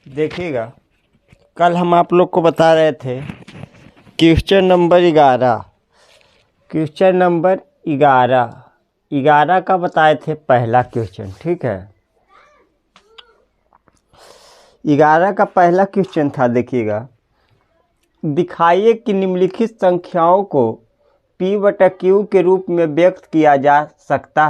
देखिएगा, कल हम आप लोग को बता रहे थे क्वेश्चन नंबर 11। क्वेश्चन नंबर 11 का बताए थे पहला क्वेश्चन। ठीक है, 11 का पहला क्वेश्चन था। देखिएगा, दिखाइए कि निम्नलिखित संख्याओं को P/Q के रूप में व्यक्त किया जा सकता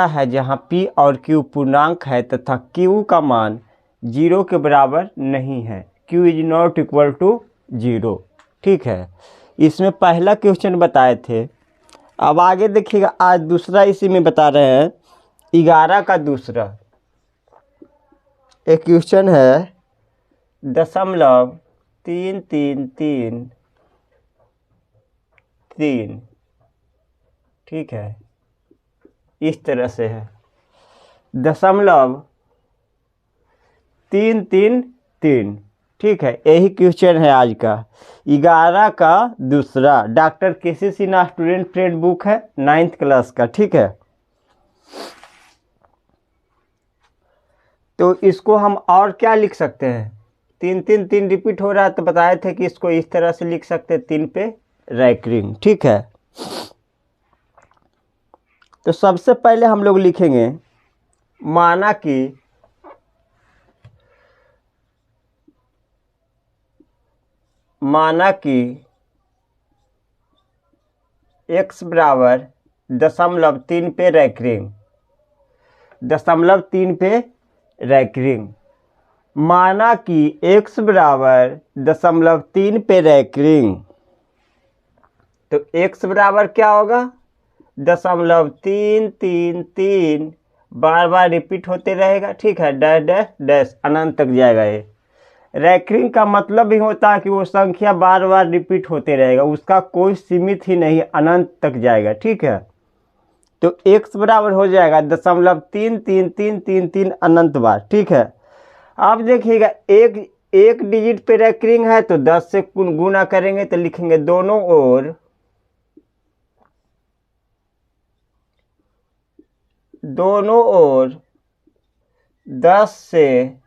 है जहां P और Q पूर्णांक है तथा Q का मान 0 के बराबर नहीं है। Q is not equal to 0। ठीक है, इसमें पहला क्वेश्चन बताए थे। अब आगे देखिएगा, आज दूसरा इसी में बता रहे हैं। 11 का दूसरा एक क्वेश्चन है 0.3333। ठीक है, इस तरह से है 0.333। ठीक है, यही क्वेश्चन है आज का 11 का दूसरा। डॉक्टर केसी सिन्हा स्टूडेंट फ्रेंड बुक है 9th क्लास का। ठीक है, तो इसको हम और क्या लिख सकते हैं? 3 रिपीट हो रहा है तो बताए थे कि इसको इस तरह से लिख सकते हैं, 3 पे रैंकिंग। ठीक है, तो सबसे पहले हम लोग लिखेंगे माना कि x बराबर 0.3 पे रैंकिंग। 0.3 पे रैंकिंग। माना कि x बराबर 0.3 पे रैंकिंग, तो x बराबर क्या होगा? 0.333 बार बार रिपीट होते रहेगा। ठीक है, डैश डैश डैश अनंत तक जाएगा। ये रैंकिंग का मतलब ही होता है कि वो संख्या बार बार रिपीट होते रहेगा, उसका कोई सीमित ही नहीं, अनंत तक जाएगा। ठीक है, तो x बराबर हो जाएगा 0.33333 अनंत बार। ठीक है, अब देखिएगा एक डिजिट पे रैंकिंग है तो 10 से गुना करेंगे तो लिखेंगे दोनों ओर 10 से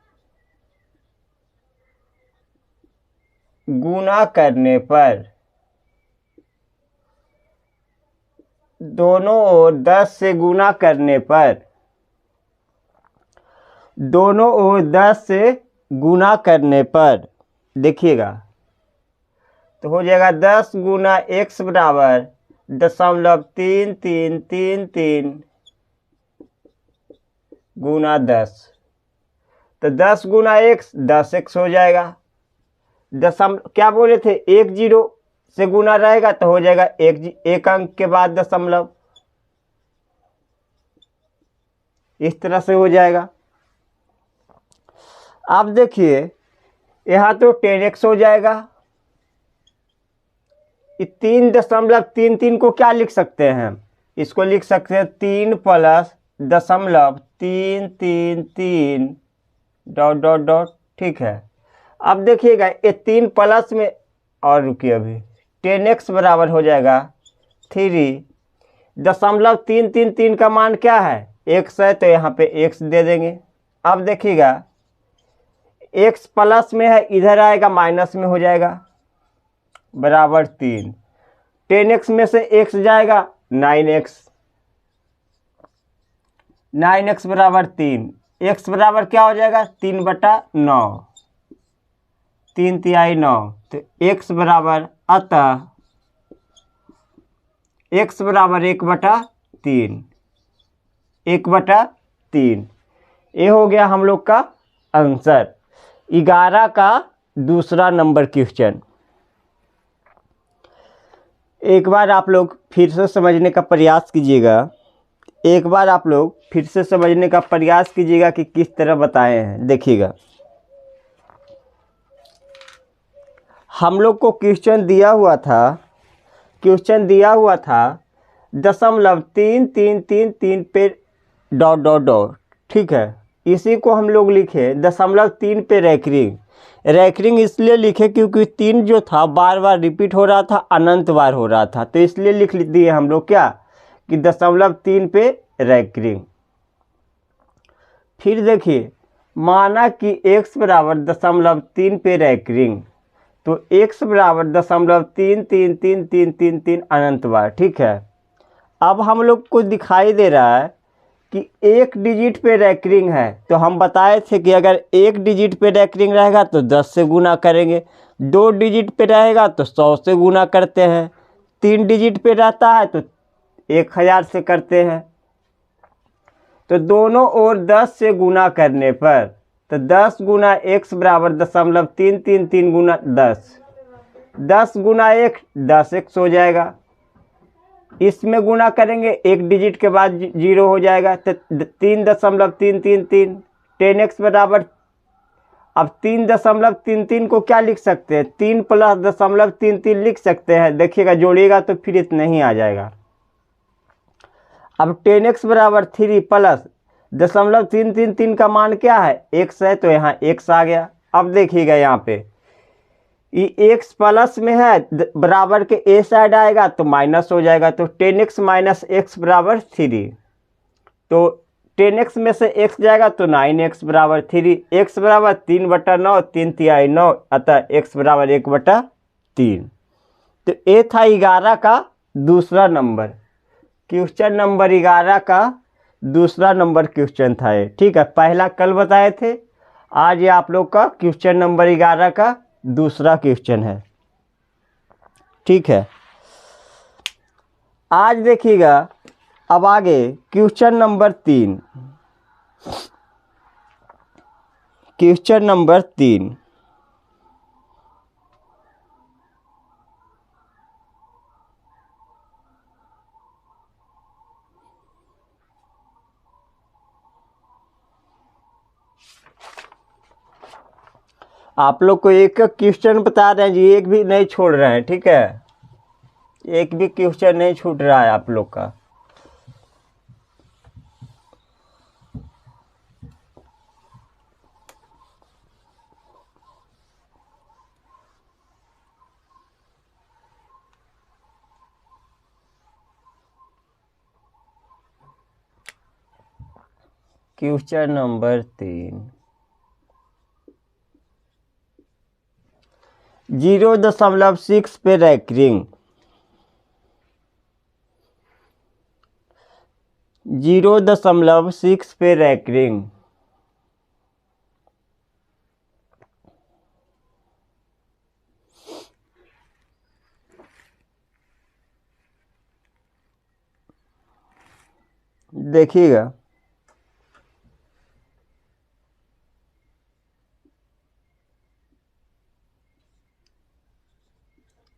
गुना करने पर, दोनों ओर 10 से गुना करने पर, दोनों ओर 10 से गुना करने पर देखिएगा तो हो जाएगा 10 गुना x बराबर 0.3333 गुना 10। तो 10 गुना x 10x हो जाएगा। क्या बोले थे? 1 0 से गुना रहेगा तो हो जाएगा एक अंक के बाद दशमलव। इस तरह से हो जाएगा। अब देखिए यहाँ तो 10x हो जाएगा। 3.33 को क्या लिख सकते हैं? इसको लिख सकते हैं 3 + 0.333 ... ठीक है, अब देखिएगा ये 3 प्लस में, और रुकिए अभी 10x बराबर हो जाएगा 3। 0.333 का मान क्या है? x है, तो यहाँ पे x दे देंगे। अब देखिएगा x प्लस में है, इधर आएगा माइनस में हो जाएगा, बराबर 3। 10x में से x जाएगा 9x। 9x बराबर 3। x बराबर क्या हो जाएगा? 3/9। 3 तिहाई 9। तो x बराबर, अतः x बराबर 1/3। 1/3 ये हो गया हम लोग का आंसर 11 का दूसरा नंबर क्वेश्चन। एक बार आप लोग फिर से समझने का प्रयास कीजिएगा। कि किस तरह बताए हैं। देखिएगा, हम लोग को क्वेश्चन दिया हुआ था 0.333 पे ... ठीक है, इसी को हम लोग लिखे 0.3 पे रैंकिंग इसलिए लिखे क्योंकि 3 जो था बार बार रिपीट हो रहा था, अनंत बार हो रहा था, तो इसलिए लिख दिए हम लोग क्या कि 0.3 पे रैंकिंग। फिर देखिए माना कि x बराबर 0.3 पे रैंकिंग, तो x बराबर 0.33333 अनंत बार। ठीक है, अब हम लोग को दिखाई दे रहा है कि एक डिजिट पे रैंकिंग है, तो हम बताए थे कि अगर एक डिजिट पे रैंकिंग रहेगा तो 10 से गुना करेंगे, 2 डिजिट पे रहेगा तो 100 से गुना करते हैं, 3 डिजिट पे रहता है तो 1000 से करते हैं। तो दोनों ओर 10 से गुना करने पर, तो 10 गुना x बराबर 0.333 गुना 10 गुना 1 10x हो जाएगा। इसमें गुना करेंगे, एक डिजिट के बाद 0 हो जाएगा, तो 3.333 10x बराबर, अब 3.33 को क्या लिख सकते हैं, 3 + 0.33 लिख सकते हैं। देखिएगा जोड़िएगा तो फिर इतना ही आ जाएगा। अब 10x बराबर 3 प्लस 0.333 का मान क्या है, x है, तो यहाँ x आ गया। अब देखिएगा यहाँ पे ये x प्लस में है, बराबर के a साइड आएगा तो माइनस हो जाएगा, तो 10x माइनस x बराबर 3। तो 10x में से x जाएगा तो 9x बराबर 3, x बराबर 3/9, 3 तिहाई 9, अतः x बराबर 1/3। तो ये था 11 का दूसरा नंबर, क्वेश्चन नंबर 11 का दूसरा नंबर क्वेश्चन था ये। ठीक है, पहला कल बताए थे, आज ये आप लोग का क्वेश्चन नंबर 11 का दूसरा क्वेश्चन है। ठीक है, आज देखिएगा अब आगे क्वेश्चन नंबर 3। क्वेश्चन नंबर 3, आप लोग को एक क्वेश्चन बता रहे हैं जी, एक भी नहीं छोड़ रहे हैं। ठीक है, एक भी क्वेश्चन नहीं छूट रहा है आप लोग का। क्वेश्चन नंबर 3, 0.6 पे रैंकिंग, 0.6 पे रैंकिंग, देखिएगा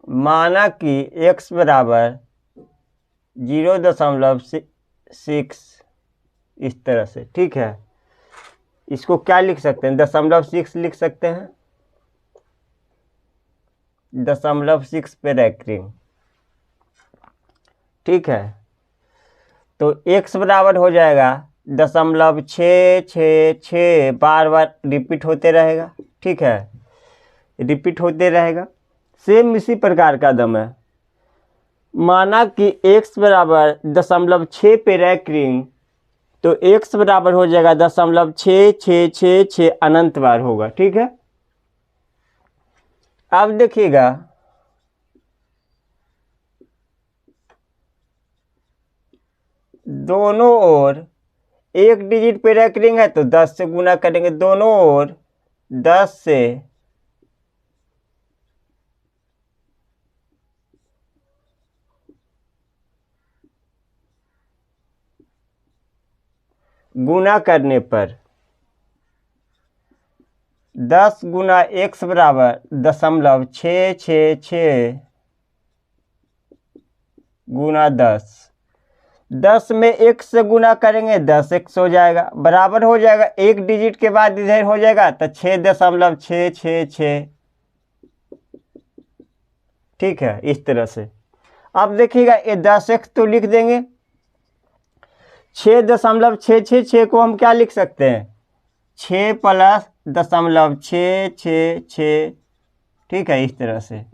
माना कि x बराबर 0.6 इस तरह से। ठीक है, इसको क्या लिख सकते हैं, 0.6 लिख सकते हैं, 0.6 पे रैंकिंग। ठीक है, तो x बराबर हो जाएगा 0.666, बार बार रिपीट होते रहेगा। ठीक है, रिपीट होते रहेगा, सेम इसी प्रकार का दम है। माना कि x बराबर 0.6 पे रैंकिंग, तो x बराबर हो जाएगा 0.6666 अनंत बार होगा। ठीक है, अब देखिएगा दोनों ओर एक डिजिट पे रैंकिंग है तो 10 से गुना करेंगे, दोनों ओर 10 से गुना करने पर 10 गुना x बराबर 0.666 गुना 10 में x से गुना करेंगे 10x हो जाएगा, बराबर हो जाएगा, एक डिजिट के बाद इधर हो जाएगा तो 6.666। ठीक है, इस तरह से। अब देखिएगा ये 10x तो लिख देंगे, 6.666 को हम क्या लिख सकते हैं, 6 + 0.666। ठीक है, इस तरह से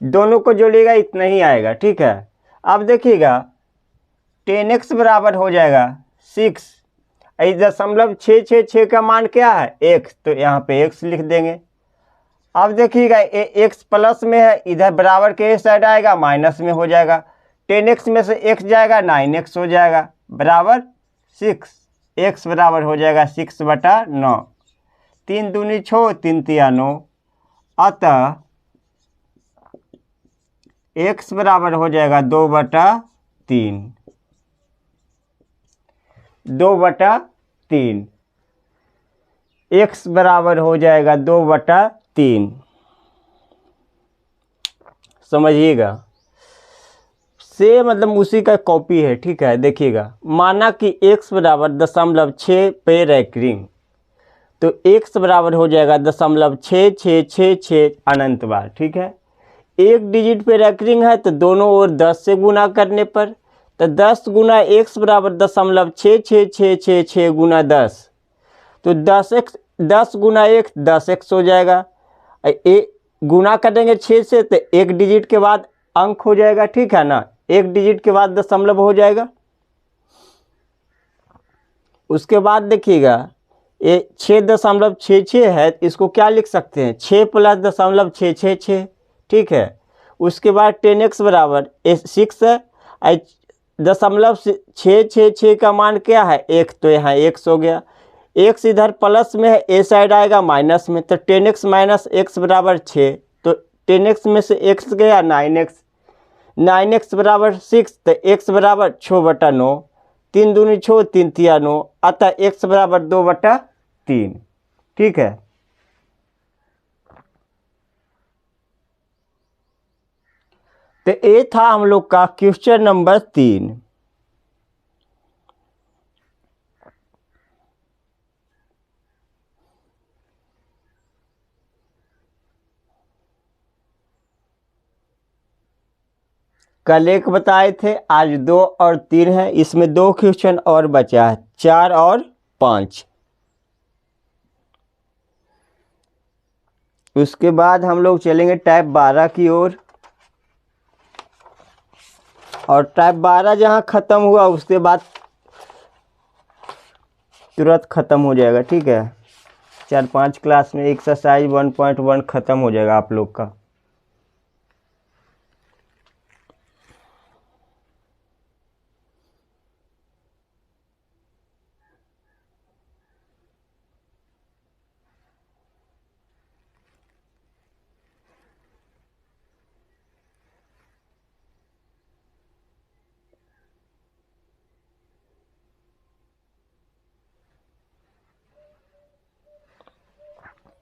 दोनों को जोड़िएगा, इतना ही आएगा। ठीक है, अब देखिएगा 10x बराबर हो जाएगा 6, दशमलव 666 का मान क्या है x, तो यहाँ पे x लिख देंगे। अब देखिएगा ये x प्लस में है, इधर बराबर के साइड आएगा माइनस में हो जाएगा। 10x में से x जाएगा 9x हो जाएगा बराबर 6, x बराबर हो जाएगा 6/9। 3 दूनी 6, 3 तिया 9, अतः x बराबर हो जाएगा 2/3। 2/3 x बराबर हो जाएगा 2/3। समझिएगा, से मतलब उसी का कॉपी है, ठीक है। देखिएगा, माना कि x बराबर 0.6 पे रैंकिंग, तो x बराबर हो जाएगा 0.6666 अनंत बार, ठीक है। एक डिजिट पे रैंकिंग है तो दोनों ओर 10 से गुना करने पर, तो 10 गुना x बराबर 0.6666 गुना 10, तो 10 गुना 1 10x हो जाएगा। गुना करेंगे 6 से तो एक डिजिट के बाद अंक हो जाएगा, ठीक है ना। एक डिजिट के बाद दशमलव हो जाएगा। उसके बाद देखिएगा ये 6.66 है, इसको क्या लिख सकते हैं 6 + 0.666, ठीक है। उसके बाद 10x बराबर 6 है, 0.666 का मान क्या है 1, तो यहाँ x हो गया। x इधर प्लस में है, ए साइड आएगा माइनस में, तो 10x - x बराबर 6, तो 10x में से x गया 9x, 9x बराबर 6, तो x बराबर 6/9। 3 दूनी 6, 3 तिया 9, अतः x बराबर 2/3, ठीक है। तो ये था हम लोग का क्वेश्चन नंबर 3। कल एक बताए थे, आज 2 और 3 है। इसमें 2 क्वेश्चन और बचा है, 4 और 5। उसके बाद हम लोग चलेंगे टाइप 12 की ओर, और टाइप 12 जहाँ ख़त्म हुआ उसके बाद तुरंत ख़त्म हो जाएगा, ठीक है। 4-5 क्लास में एक्सरसाइज 1.1 ख़त्म हो जाएगा आप लोग का।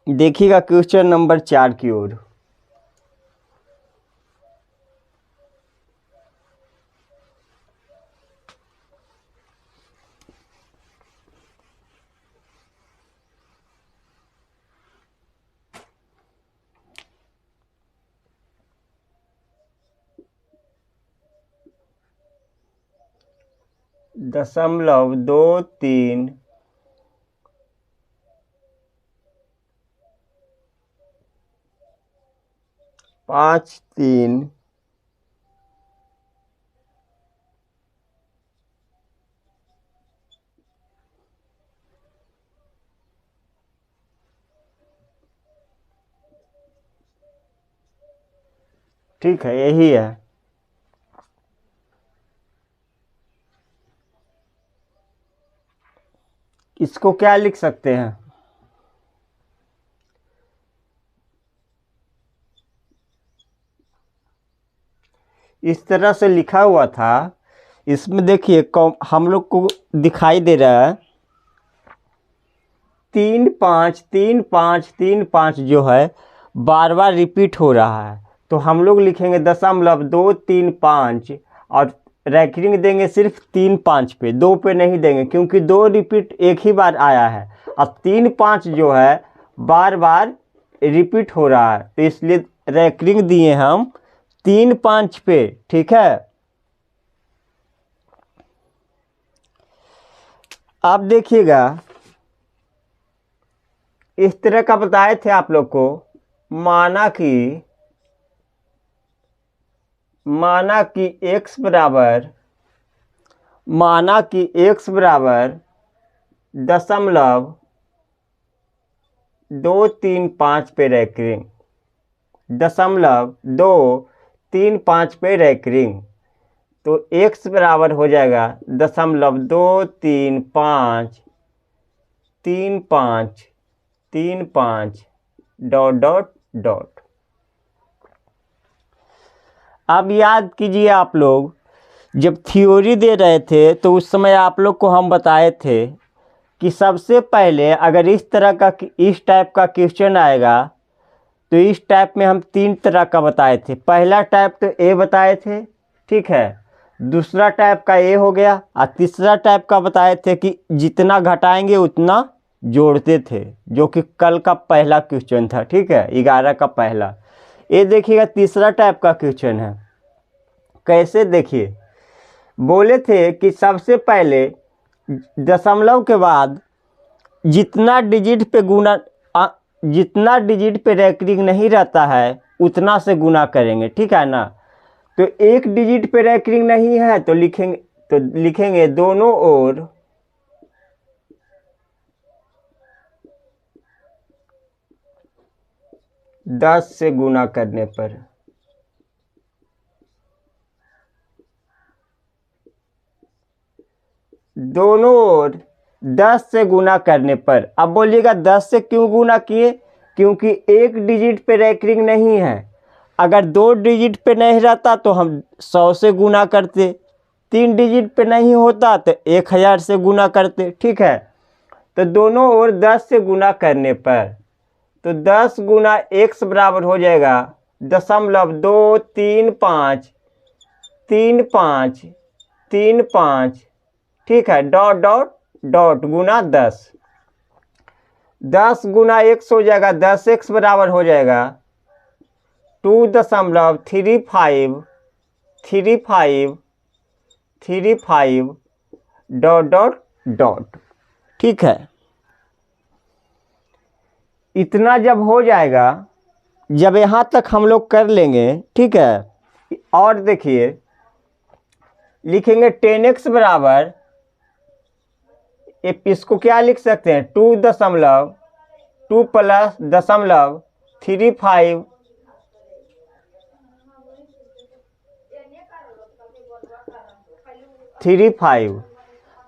देखिएगा क्वेश्चन नंबर 4 की ओर। दशमलव 23 53 ठीक है, यही है। इसको क्या लिख सकते हैं, इस तरह से लिखा हुआ था। इसमें देखिए हम लोग को दिखाई दे रहा है 3 5 3 5 3 5 जो है बार बार रिपीट हो रहा है, तो हम लोग लिखेंगे 0.235 और रैंकिंग देंगे सिर्फ 3 5 पे, 2 पे नहीं देंगे, क्योंकि 2 रिपीट एक ही बार आया है और 3 5 जो है बार बार रिपीट हो रहा है, तो इसलिए रैंकिंग दिए हम 3 5 पे, ठीक है। आप देखिएगा इस तरह का बताए थे आप लोग को, माना कि x बराबर .235 पे रैंकिंग, 0.235 पे रैंकिंग। तो x बराबर हो जाएगा 0.235 डॉट डॉट डॉट। अब याद कीजिए, आप लोग जब थ्योरी दे रहे थे तो उस समय आप लोग को हम बताए थे कि सबसे पहले अगर इस टाइप का क्वेश्चन आएगा तो इस टाइप में हम 3 तरह का बताए थे। पहला टाइप तो ए बताए थे, ठीक है, दूसरा टाइप का ए हो गया, और तीसरा टाइप का बताए थे कि जितना घटाएंगे उतना जोड़ते थे, जो कि कल का पहला क्वेश्चन था, ठीक है, 11 का पहला। ये देखिएगा तीसरा टाइप का क्वेश्चन है। कैसे, देखिए, बोले थे कि सबसे पहले दशमलव के बाद जितना डिजिट पे रैंकिंग नहीं रहता है उतना से गुना करेंगे, ठीक है ना। तो एक डिजिट पे रैंकिंग नहीं है तो लिखेंगे दोनों ओर 10 से गुना करने पर, दोनों ओर 10 से गुना करने पर। अब बोलिएगा 10 से क्यों गुना किए? क्योंकि एक डिजिट पे रैंकिंग नहीं है। अगर 2 डिजिट पे नहीं रहता तो हम 100 से गुना करते, 3 डिजिट पे नहीं होता तो 1000 से गुना करते, ठीक है। तो दोनों ओर 10 से गुना करने पर, तो 10 गुना x बराबर हो जाएगा 0.235, ठीक है, डॉट डॉट डॉट गुना 10। 10 गुना x हो जाएगा 10x बराबर हो जाएगा 2.35 डॉट डॉट डॉट, ठीक है। इतना जब हो जाएगा, जब यहाँ तक हम लोग कर लेंगे, ठीक है, और देखिए लिखेंगे 10x बराबर, इसको क्या लिख सकते हैं, 2 प्लस 0.35।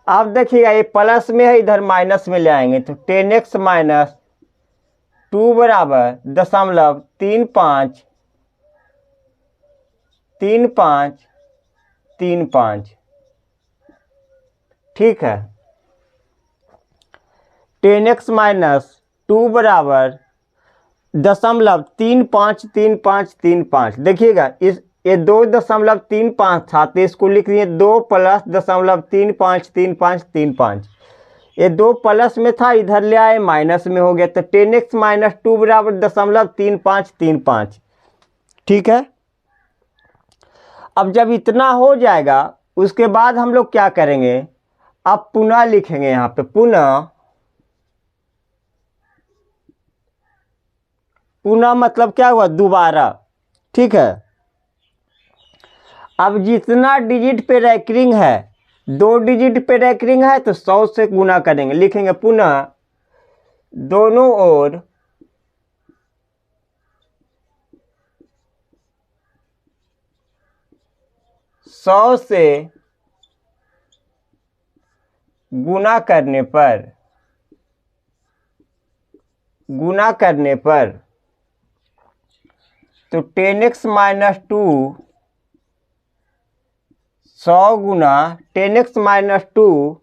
अब देखिएगा ये प्लस में है, इधर माइनस में ले आएंगे तो 10x माइनस 2 बराबर 0.35, ठीक है। 10x माइनस 2 बराबर 0.35। देखिएगा ये 2.35 था तो इसको लिख दिए 2 प्लस 0.35। ये 2 प्लस में था, इधर ले आए माइनस में हो गया, तो 10x माइनस 2 बराबर 0.35, ठीक है। अब जब इतना हो जाएगा उसके बाद हम लोग क्या करेंगे, अब पुनः लिखेंगे, यहाँ पे पुनः मतलब क्या हुआ, दोबारा, ठीक है। अब जितना डिजिट पे रैंकिंग है, 2 डिजिट पे रैंकिंग है तो 100 से गुना करेंगे, लिखेंगे पुनः दोनों ओर 100 से गुना करने पर तो 10x माइनस 2 100 गुना 10x माइनस 2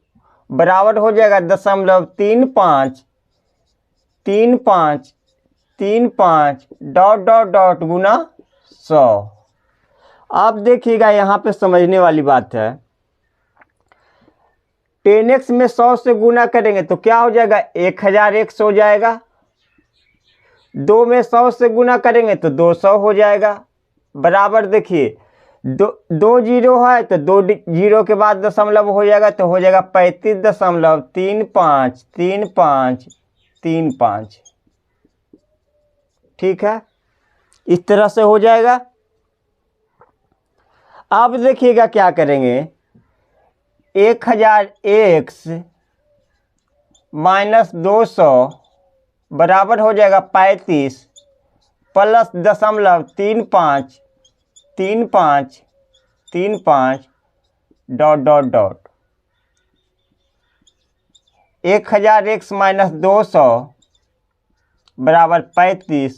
बराबर हो जाएगा 0.35 डॉट डॉट डॉट गुना 100। अब देखिएगा यहाँ पे समझने वाली बात है, 10x में 100 से गुना करेंगे तो क्या हो जाएगा, 1000x हो जाएगा। 2 में 100 से गुना करेंगे तो 200 हो जाएगा, बराबर। देखिए 2 जीरो है तो 2 जीरो के बाद दशमलव हो जाएगा तो हो जाएगा 35.35, ठीक है, इस तरह से हो जाएगा। अब देखिएगा क्या करेंगे, 1000x -200 बराबर हो जाएगा 35 plus 0.35 35 35 dot dot dot 1000x minus 200 बराबर 35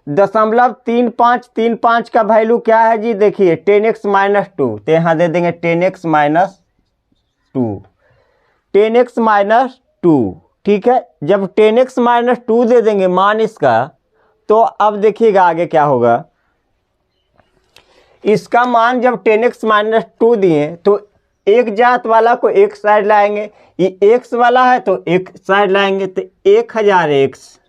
0.3535 का वैल्यू क्या है जी? देखिए 10x माइनस 2, तो यहाँ दे देंगे 10x माइनस 2 10x माइनस 2। ठीक है, जब 10x माइनस 2 दे देंगे मान इसका, तो अब देखिएगा आगे क्या होगा। इसका मान जब 10x माइनस 2 दिए तो एक जात वाला को एक साइड लाएंगे, ये x वाला है तो एक साइड लाएंगे, तो 1000x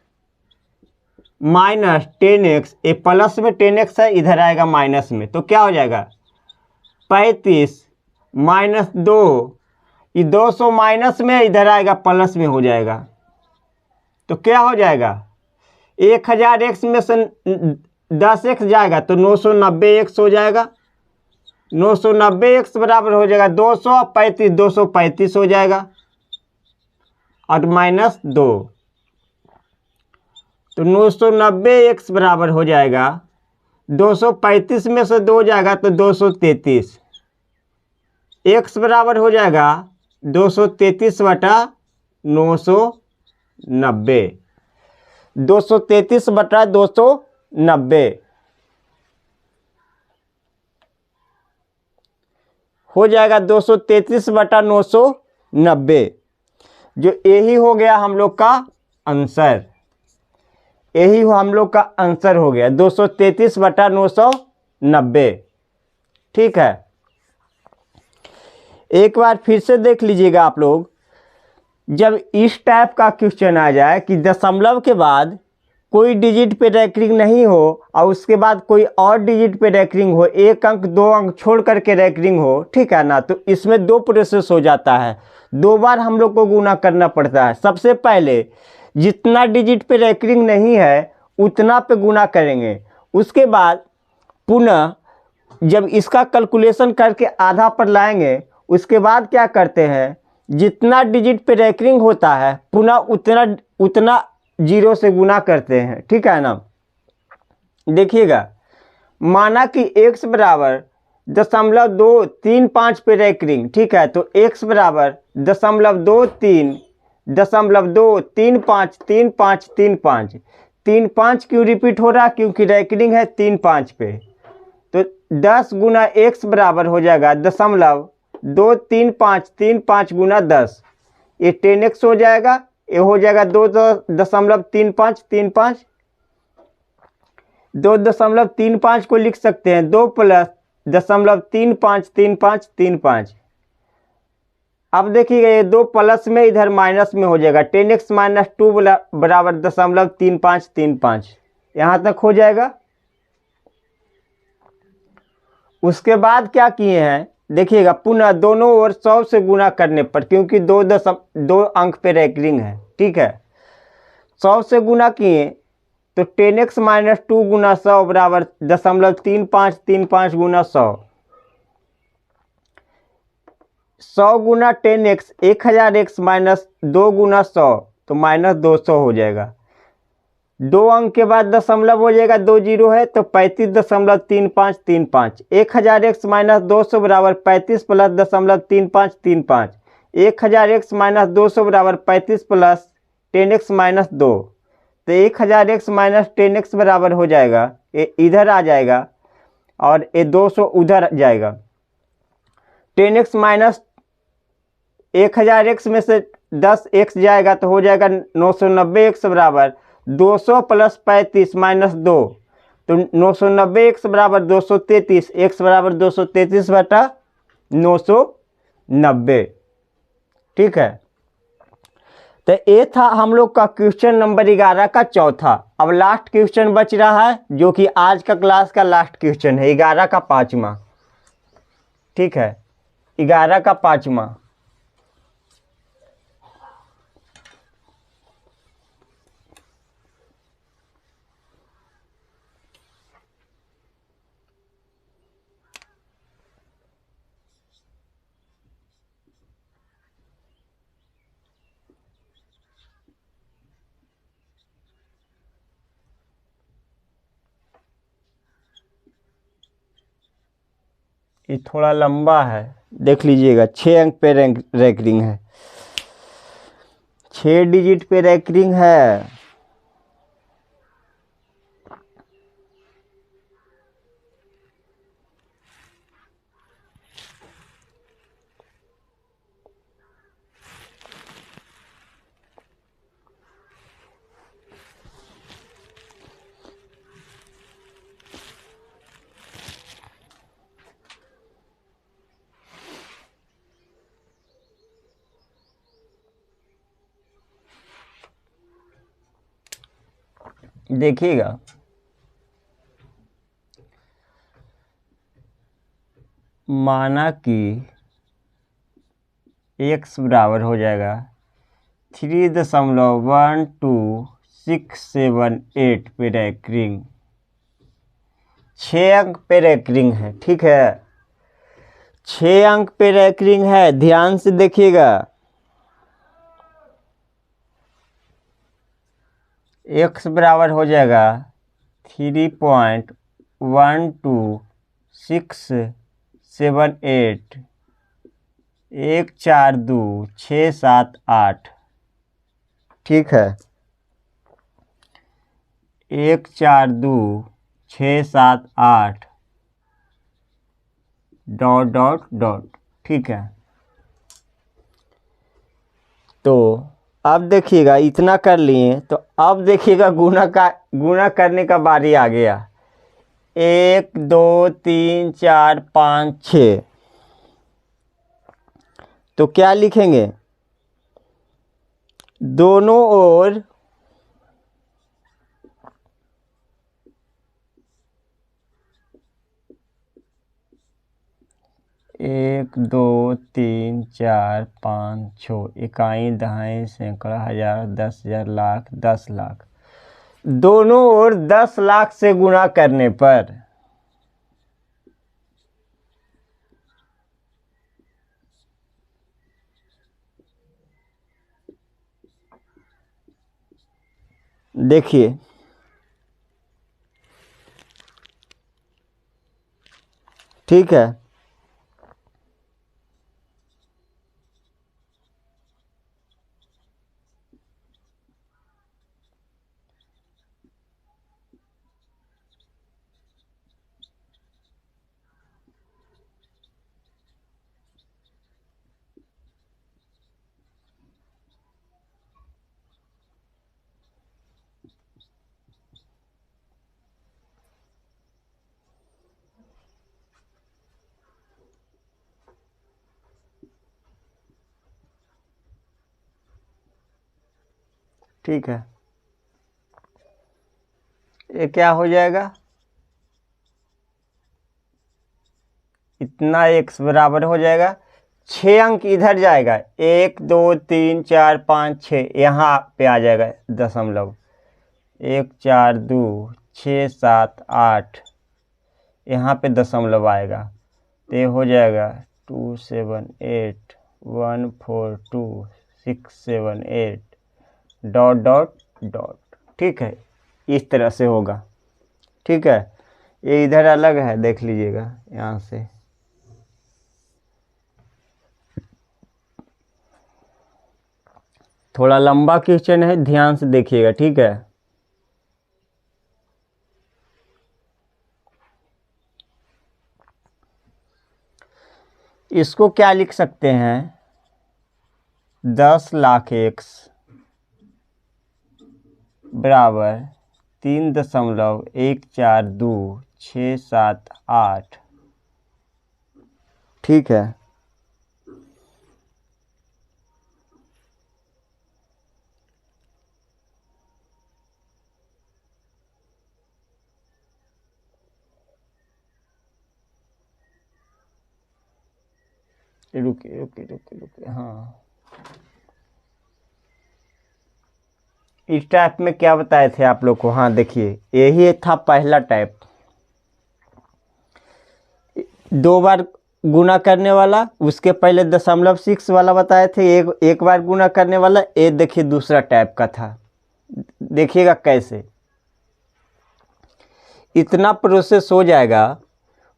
माइनस 10x, ये प्लस में 10x है, इधर आएगा माइनस में, तो क्या हो जाएगा 35 माइनस 2, ये 200 माइनस में, इधर आएगा प्लस में हो जाएगा, तो क्या हो जाएगा 1000x में से 10x जाएगा तो 990x हो जाएगा। 990x बराबर हो जाएगा 235, 235 हो जाएगा और माइनस 2, तो 990x बराबर हो जाएगा 235 में से 2 जाएगा तो 233, x बराबर हो जाएगा 233 बटा 990, 233 बटा 290 हो जाएगा 233 बटा 990, जो यही हो गया हम लोग का आंसर। यही हम लोग का आंसर हो गया 233 बटा 990। ठीक है, एक बार फिर से देख लीजिएगा आप लोग, जब इस टाइप का क्वेश्चन आ जाए कि दशमलव के बाद कोई डिजिट पे रैंकिंग नहीं हो और उसके बाद कोई और डिजिट पे रैंकिंग हो, एक अंक दो अंक छोड़ करके रैंकिंग हो, ठीक है ना, तो इसमें दो प्रोसेस हो जाता है, दो बार हम लोग को गुना करना पड़ता है। सबसे पहले जितना डिजिट पे रैंकिंग नहीं है उतना पे गुना करेंगे, उसके बाद पुनः जब इसका कैलकुलेशन करके आधा पर लाएंगे, उसके बाद क्या करते हैं, जितना डिजिट पे रैंकिंग होता है पुनः उतना जीरो से गुना करते हैं। ठीक है ना, देखिएगा, माना कि x बराबर 0.235 पे रैंकिंग, ठीक है, तो x बराबर 0.235 35 क्यों रिपीट हो रहा, क्योंकि रैंकिंग है 35 पे, तो 10 गुना x बराबर हो जाएगा 0.235 गुना 10, ये 10x हो जाएगा, ये हो जाएगा 2.35 2.35 को लिख सकते हैं 2 प्लस 0.35 अब देखिएगा ये 2 प्लस में इधर माइनस में हो जाएगा, 10x माइनस 2 बराबर 0.35 यहाँ तक हो जाएगा। उसके बाद क्या किए हैं देखिएगा, पुनः दोनों ओर 100 से गुना करने पर, क्योंकि दो अंक पे रैंकिंग है, ठीक है, 100 से गुना किए तो 10x माइनस 2 गुना 100 बराबर 0.35 गुना 100 गुना 10x 1000x माइनस 2 गुना 100, तो माइनस 200 हो जाएगा। दो अंक के बाद दशमलव हो जाएगा, 2 जीरो है तो 35.35 1000x माइनस 200 बराबर 35 प्लस 0.35 1000x माइनस 200 बराबर 35 प्लस 10x माइनस 2, तो 1000x माइनस 10x बराबर हो जाएगा, ये इधर आ जाएगा और ये 200 उधर जाएगा, 10x माइनस 1000x में से 10x जाएगा तो हो जाएगा 990x बराबर 200 प्लस 35 माइनस 2, तो 990x बराबर 233, x बराबर 233 बटा 990। ठीक है, तो ये था हम लोग का क्वेश्चन नंबर 11 का चौथा। अब लास्ट क्वेश्चन बच रहा है जो कि आज का क्लास का लास्ट क्वेश्चन है, 11 का 5वां। ठीक है, 11 का 5वां। ये थोड़ा लंबा है, देख लीजिएगा। 6 अंक पे रैंकिंग है, 6 डिजिट पे रैंकिंग है। देखिएगा, माना कि x बराबर हो जाएगा 3.12678 पे रैंकिंग, 6 अंक पे रैंकिंग है। ठीक है, 6 अंक पे रैंकिंग है, ध्यान से देखिएगा। x बराबर हो जाएगा 3.12678, 1 4 2 6 7 8। ठीक है, 1 4 2 6 7 8 डॉट डॉट डॉट। ठीक है, तो अब देखिएगा इतना कर लिए, तो अब देखिएगा गुना करने का बारी आ गया। 1 2 3 4 5 6। तो क्या लिखेंगे, दोनों ओर 1 2 3 4 5 6, इकाई दहाई सैकड़ा हजार 10,000 लाख 10 लाख, दोनों ओर 10 लाख से गुणा करने पर देखिए ठीक है, ठीक है, ये क्या हो जाएगा, इतना x बराबर हो जाएगा 6 अंक इधर जाएगा, 1 2 3 4 5 6 यहाँ पे आ जाएगा दशमलव, 1 4 2 6 7 8 यहाँ पे दशमलव आएगा, तो ये हो जाएगा 2 7 8 1 4 2 6 7 8 डॉट डॉट डॉट। ठीक है, इस तरह से होगा। ठीक है, ये इधर अलग है, देख लीजिएगा यहाँ से। थोड़ा लंबा क्वेश्चन है, ध्यान से देखिएगा। ठीक है, इसको क्या लिख सकते हैं, 10 लाख x बराबर 3.142 ठीक है, रुकिए रुकिए रुकिए रुकिए, हाँ इस टाइप में क्या बताए थे आप लोग को, हाँ देखिए यही था पहला टाइप, 2 बार गुना करने वाला, उसके पहले 0.6 वाला बताए थे, एक बार गुना करने वाला। ये देखिए दूसरा टाइप का था, देखिएगा कैसे इतना प्रोसेस हो जाएगा,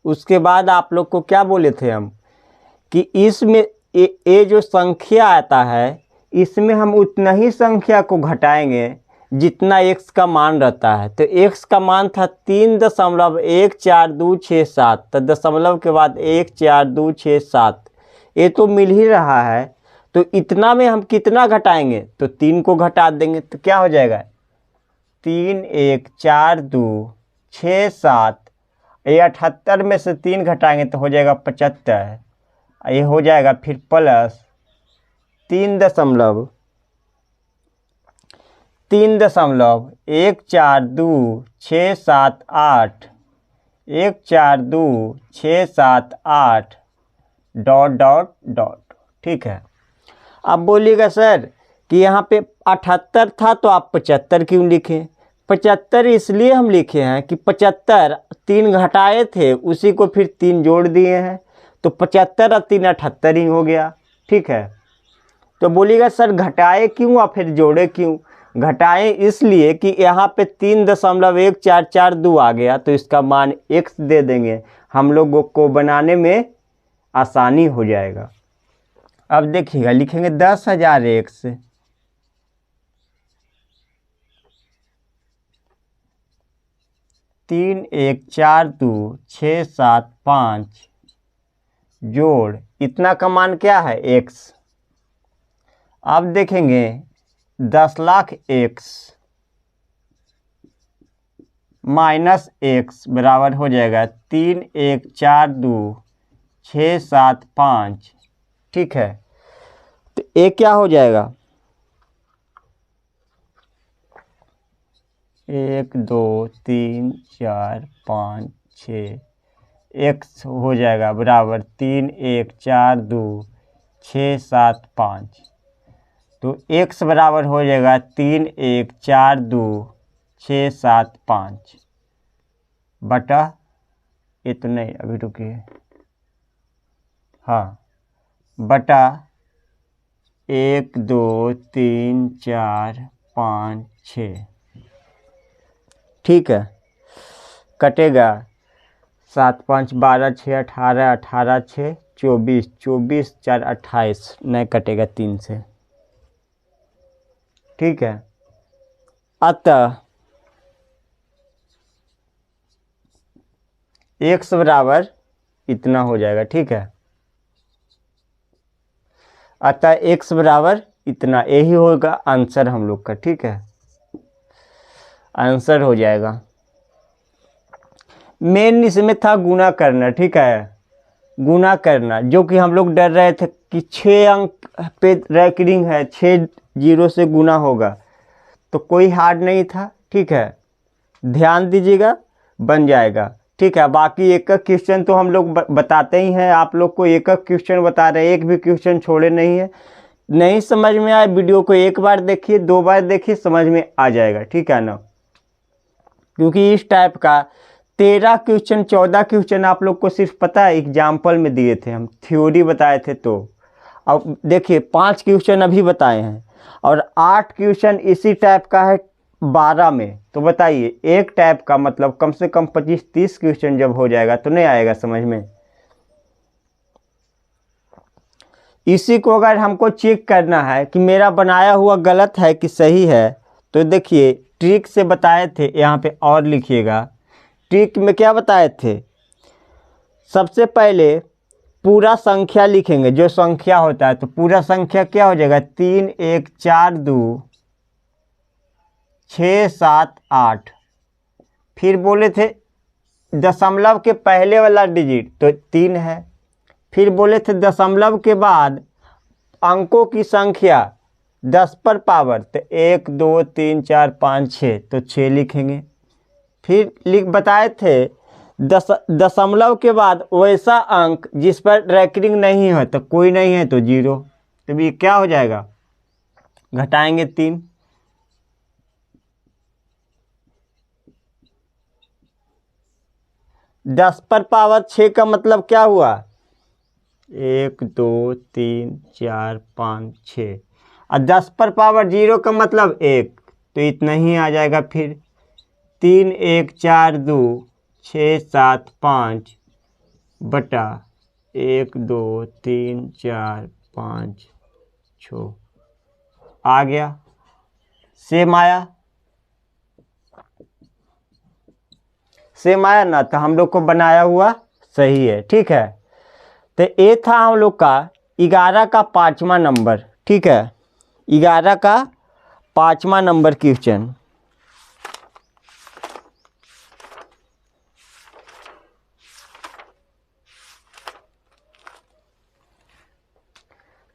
उसके बाद आप लोग को क्या बोले थे हम कि इसमें ये जो संख्या आता है इसमें हम उतना ही संख्या को घटाएंगे जितना x का मान रहता है। तो x का मान था 3.14267, तो दशमलव के बाद 14267, ये तो मिल ही रहा है। तो इतना में हम कितना घटाएंगे, तो 3 को घटा देंगे तो क्या हो जाएगा 3142667, ये 78 में से 3 घटाएंगे तो हो जाएगा 75, ये हो जाएगा फिर प्लस 3.142678 142678 ... ठीक है। अब बोलिएगा सर कि यहाँ पे 78 था तो आप 75 क्यों लिखे? 75 इसलिए हम लिखे हैं कि 75 3 घटाए थे उसी को फिर 3 जोड़ दिए हैं, तो 75 और 3 78 ही हो गया। ठीक है। तो बोलिएगा सर घटाए क्यों और फिर जोड़े क्यों? घटाए इसलिए कि यहाँ पे 3.1442 आ गया तो इसका मान x दे देंगे, हम लोगों को बनाने में आसानी हो जाएगा। अब देखिएगा लिखेंगे 10,000 x 3142675 जोड़ इतना का मान क्या है x। अब देखेंगे 10 लाख x माइनस x बराबर हो जाएगा 3142675। ठीक है। तो ये क्या हो जाएगा 1 2 3 4 5 6 x हो जाएगा बराबर 3142675। तो x बराबर हो जाएगा 3142675 बटा, ये तो नहीं अभी रुकिए, हाँ, बटा 1 2 3 4 5 6। ठीक है। कटेगा 7 5 12 6 18 18 6 24 24 4 28, नहीं कटेगा 3 से। ठीक है। अतः x बराबर इतना हो जाएगा। ठीक है। अतः x बराबर इतना, यही होगा आंसर हम लोग का। ठीक है। आंसर हो जाएगा। मेन इसमें था गुना करना। ठीक है। गुना करना, जो कि हम लोग डर रहे थे कि 6 अंक पे रैंकिंग है, 6 जीरो से गुना होगा, तो कोई हार्ड नहीं था। ठीक है। ध्यान दीजिएगा, बन जाएगा। ठीक है। बाकी एक एक क्वेश्चन तो हम लोग बताते ही हैं, आप लोग को एक एक क्वेश्चन बता रहे हैं, एक भी क्वेश्चन छोड़े नहीं है। नहीं समझ में आए वीडियो को एक बार देखिए, 2 बार देखिए, समझ में आ जाएगा। ठीक है ना। क्योंकि इस टाइप का 13 क्वेश्चन 14 क्वेश्चन आप लोग को सिर्फ पता है एग्जाम्पल में दिए थे, हम थ्योरी बताए थे। तो अब देखिए 5 क्वेश्चन अभी बताए हैं और 8 क्वेश्चन इसी टाइप का है 12 में। तो बताइए एक टाइप का मतलब कम से कम 25-30 क्वेश्चन जब हो जाएगा तो नहीं आएगा समझ में। इसी को अगर हमको चेक करना है कि मेरा बनाया हुआ गलत है कि सही है, तो देखिए ट्रिक से बताए थे, यहाँ पे और लिखिएगा। ट्रिक में क्या बताए थे, सबसे पहले पूरा संख्या लिखेंगे, जो संख्या होता है, तो पूरा संख्या क्या हो जाएगा 3 1 4 2 6 7 8। फिर बोले थे दशमलव के पहले वाला डिजिट तो 3 है। फिर बोले थे दशमलव के बाद अंकों की संख्या 10 पर पावर, तो 1 2 3 4 5 6, तो 6 लिखेंगे। फिर बताए थे दशमलव के बाद वैसा अंक जिस पर रैंकिंग नहीं है, तो कोई नहीं है तो 0। तो ये क्या हो जाएगा, घटाएंगे 3। दस पर पावर 6 का मतलब क्या हुआ 1 2 3 4 5 6, और 10 पर पावर 0 का मतलब 1, तो इतना ही आ जाएगा। फिर 3 1 4 2 6 7 5 बटा 1 2 3 4 5 6 आ गया। सेम आया, सेम आया ना, तो हम लोग को बनाया हुआ सही है। ठीक है, तो ये था हम लोग का 11 का 5वां नंबर। ठीक है, 11 का 5वां नंबर क्वेश्चन।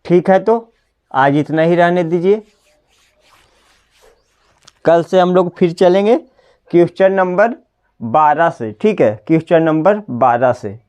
ठीक है, तो आज इतना ही रहने दीजिए। कल से हम लोग फिर चलेंगे क्वेश्चन नंबर 12 से। ठीक है, क्वेश्चन नंबर 12 से।